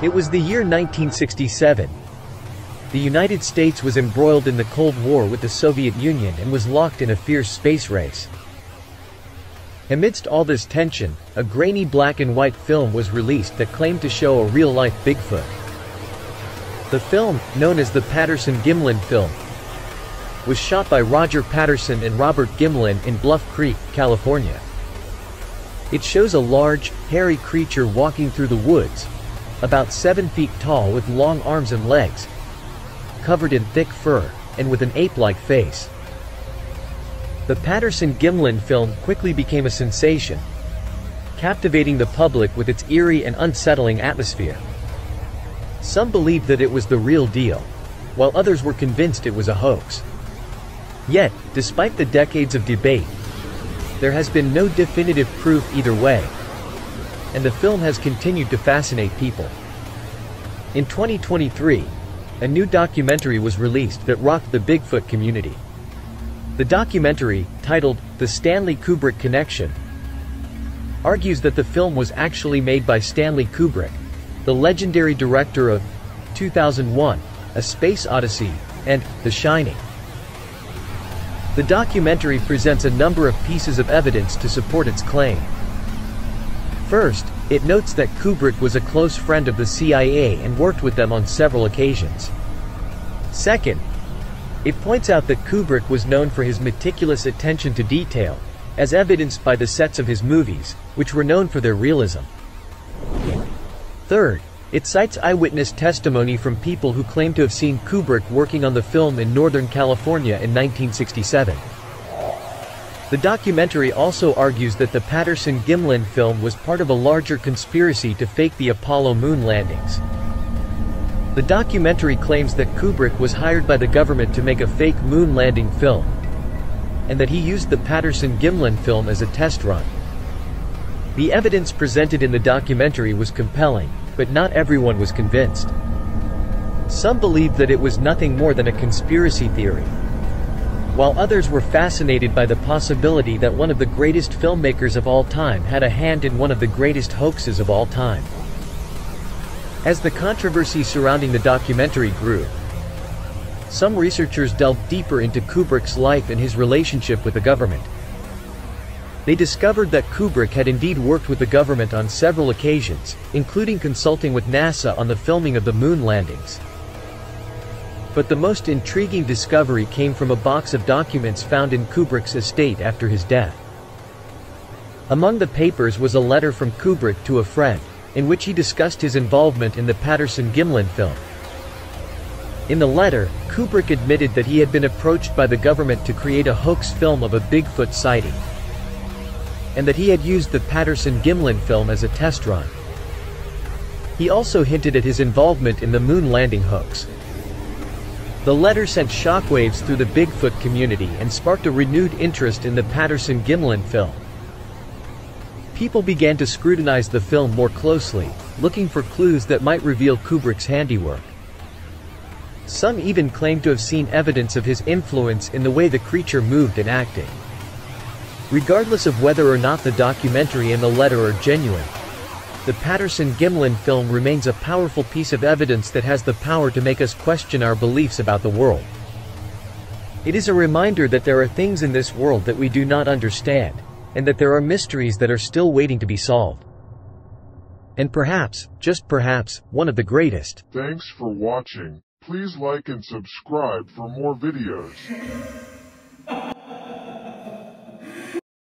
It was the year 1967. The United States was embroiled in the Cold War with the Soviet Union and was locked in a fierce space race. Amidst all this tension, a grainy black and white film was released that claimed to show a real-life Bigfoot. The film, known as the Patterson-Gimlin film, was shot by Roger Patterson and Robert Gimlin in Bluff Creek, California. It shows a large, hairy creature walking through the woods, about 7 feet tall with long arms and legs, covered in thick fur, and with an ape-like face. The Patterson-Gimlin film quickly became a sensation, captivating the public with its eerie and unsettling atmosphere. Some believed that it was the real deal, while others were convinced it was a hoax. Yet, despite the decades of debate, there has been no definitive proof either way, and the film has continued to fascinate people. In 2023, a new documentary was released that rocked the Bigfoot community. The documentary, titled The Stanley Kubrick Connection, argues that the film was actually made by Stanley Kubrick, the legendary director of 2001, A Space Odyssey, and The Shining. The documentary presents a number of pieces of evidence to support its claim. First, it notes that Kubrick was a close friend of the CIA and worked with them on several occasions. Second, it points out that Kubrick was known for his meticulous attention to detail, as evidenced by the sets of his movies, which were known for their realism. Third, it cites eyewitness testimony from people who claim to have seen Kubrick working on the film in Northern California in 1967. The documentary also argues that the Patterson-Gimlin film was part of a larger conspiracy to fake the Apollo moon landings. The documentary claims that Kubrick was hired by the government to make a fake moon landing film, and that he used the Patterson-Gimlin film as a test run. The evidence presented in the documentary was compelling, but not everyone was convinced. Some believed that it was nothing more than a conspiracy theory, while others were fascinated by the possibility that one of the greatest filmmakers of all time had a hand in one of the greatest hoaxes of all time. As the controversy surrounding the documentary grew, some researchers delved deeper into Kubrick's life and his relationship with the government. They discovered that Kubrick had indeed worked with the government on several occasions, including consulting with NASA on the filming of the moon landings. But the most intriguing discovery came from a box of documents found in Kubrick's estate after his death. Among the papers was a letter from Kubrick to a friend, in which he discussed his involvement in the Patterson-Gimlin film. In the letter, Kubrick admitted that he had been approached by the government to create a hoax film of a Bigfoot sighting, and that he had used the Patterson-Gimlin film as a test run. He also hinted at his involvement in the moon landing hoax. The letter sent shockwaves through the Bigfoot community and sparked a renewed interest in the Patterson-Gimlin film. People began to scrutinize the film more closely, looking for clues that might reveal Kubrick's handiwork. Some even claimed to have seen evidence of his influence in the way the creature moved and acted. Regardless of whether or not the documentary and the letter are genuine, the Patterson-Gimlin film remains a powerful piece of evidence that has the power to make us question our beliefs about the world. It is a reminder that there are things in this world that we do not understand, and that there are mysteries that are still waiting to be solved. And perhaps, just perhaps, one of the greatest. Thanks for watching. Please like and subscribe for more videos.